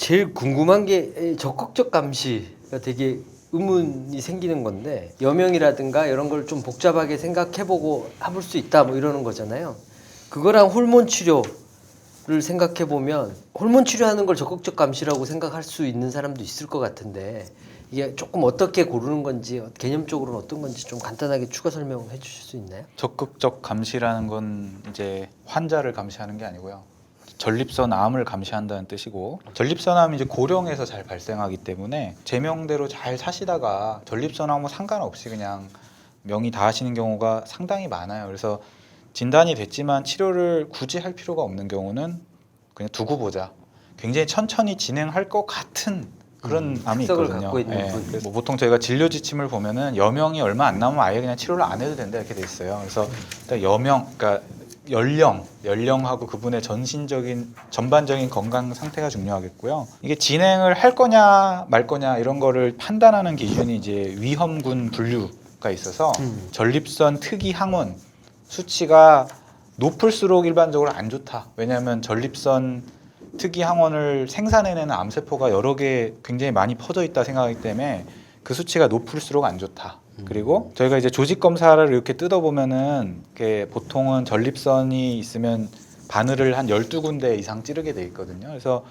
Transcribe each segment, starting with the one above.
제일 궁금한 게 적극적 감시가 되게 의문이 생기는 건데 여명이라든가 이런 걸 좀 복잡하게 생각해보고 해볼 수 있다 뭐 이러는 거잖아요. 그거랑 호르몬 치료를 생각해보면 호르몬 치료하는 걸 적극적 감시라고 생각할 수 있는 사람도 있을 것 같은데 이게 조금 어떻게 고르는 건지 개념적으로는 어떤 건지 좀 간단하게 추가 설명해 주실 수 있나요? 적극적 감시라는 건 이제 환자를 감시하는 게 아니고요. 전립선암을 감시한다는 뜻이고, 전립선암이 이제 고령에서 잘 발생하기 때문에 제명대로 잘 사시다가 전립선암은 상관없이 그냥 명이 닿으시는 경우가 상당히 많아요. 그래서 진단이 됐지만 치료를 굳이 할 필요가 없는 경우는 그냥 두고 보자. 굉장히 천천히 진행할 것 같은 그런 암이 특성을 있거든요. 갖고 있는 예, 분. 그래서 뭐 보통 저희가 진료 지침을 보면은 여명이 얼마 안 남으면 아예 그냥 치료를 안 해도 된다 이렇게 돼 있어요. 그래서 일단 여명, 그러니까 연령하고 그분의 전반적인 건강 상태가 중요하겠고요. 이게 진행을 할 거냐 말 거냐 이런 거를 판단하는 기준이 이제 위험군 분류가 있어서 전립선 특이 항원 수치가 높을수록 일반적으로 안 좋다. 왜냐하면 전립선 특이 항원을 생산해내는 암세포가 여러 개 굉장히 많이 퍼져 있다 생각하기 때문에 그 수치가 높을수록 안 좋다. 그리고 저희가 이제 조직 검사를 이렇게 뜯어보면은 보통은 전립선이 있으면 바늘을 한 12군데 이상 찌르게 돼 있거든요. 그래서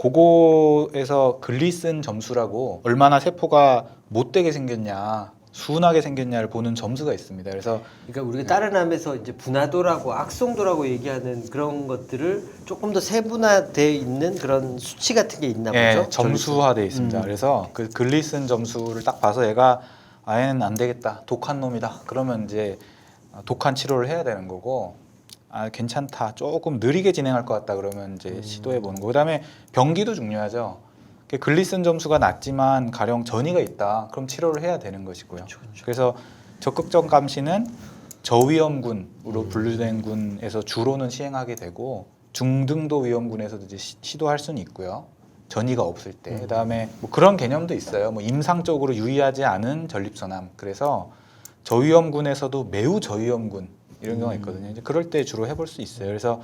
그거에서 글리슨 점수라고 얼마나 세포가 못되게 생겼냐, 순하게 생겼냐를 보는 점수가 있습니다. 그래서 그러니까 우리가 다른 암에서 이제 분화도라고 악성도라고 얘기하는 그런 것들을 조금 더 세분화되어 있는 그런 수치 같은 게 있나 예, 보죠? 점수화되어 있습니다. 그래서 그 글리슨 점수를 딱 봐서 얘가 아예는 안 되겠다, 독한 놈이다. 그러면 이제 독한 치료를 해야 되는 거고, 아 괜찮다, 조금 느리게 진행할 것 같다. 그러면 이제 시도해 보는 거. 그다음에 병기도 중요하죠. 글리슨 점수가 낮지만 가령 전이가 있다. 그럼 치료를 해야 되는 것이고요. 그렇죠. 그래서 적극적 감시는 저위험군으로 분류된 군에서 주로는 시행하게 되고 중등도 위험군에서도 이제 시도할 수는 있고요. 전이가 없을 때. 그다음에 뭐 그런 개념도 있어요. 뭐 임상적으로 유의하지 않은 전립선암. 그래서 저위험군에서도 매우 저위험군 이런 경우가 있거든요. 이제 그럴 때 주로 해볼 수 있어요. 그래서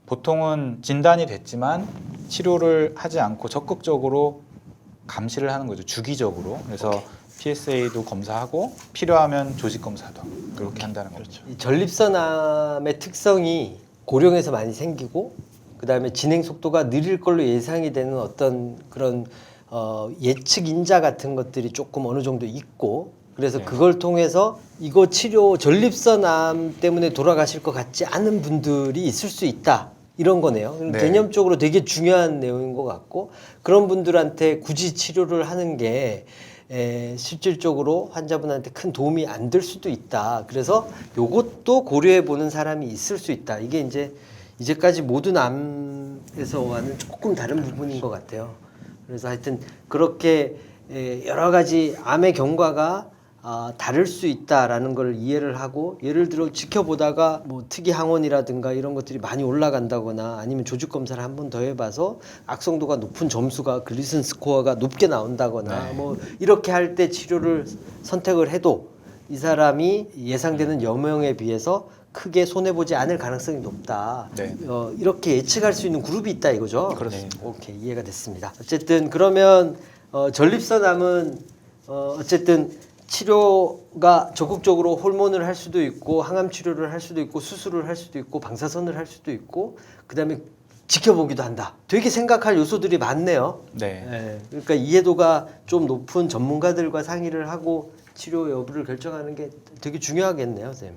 보통은 진단이 됐지만 치료를 하지 않고 적극적으로 감시를 하는 거죠. 주기적으로. 그래서 PSA도 검사하고 필요하면 조직 검사도 그렇게 한다는 거죠. 이 전립선암의 특성이 고령에서 많이 생기고 그다음에 진행 속도가 느릴 걸로 예상이 되는 어떤 그런 예측 인자 같은 것들이 조금 어느 정도 있고 그래서 그걸 통해서 이거 치료 전립선암 때문에 돌아가실 것 같지 않은 분들이 있을 수 있다. 이런 거네요. 네. 개념적으로 되게 중요한 내용인 것 같고 그런 분들한테 굳이 치료를 하는 게 실질적으로 환자분한테 큰 도움이 안 될 수도 있다. 그래서 요것도 고려해 보는 사람이 있을 수 있다. 이게 이제까지 모든 암에서와는 조금 다른 부분인 것 같아요. 그래서 하여튼 그렇게 여러 가지 암의 경과가 다를 수 있다라는 걸 이해를 하고 예를 들어 지켜보다가 뭐 특이 항원이라든가 이런 것들이 많이 올라간다거나 아니면 조직 검사를 한 번 더 해봐서 악성도가 높은 점수가 글리슨 스코어가 높게 나온다거나 뭐 이렇게 할 때 치료를 선택을 해도 이 사람이 예상되는 여명에 비해서 크게 손해보지 않을 가능성이 높다. 네. 이렇게 예측할 수 있는 그룹이 있다 이거죠? 그렇습니다. 오케이, 이해가 됐습니다. 어쨌든 그러면 전립선암은 어쨌든 치료가 적극적으로 호르몬을 할 수도 있고 항암 치료를 할 수도 있고 수술을 할 수도 있고 방사선을 할 수도 있고 그다음에 지켜보기도 한다. 되게 생각할 요소들이 많네요. 네. 그러니까 이해도가 좀 높은 전문가들과 상의를 하고 치료 여부를 결정하는 게 되게 중요하겠네요, 쌤.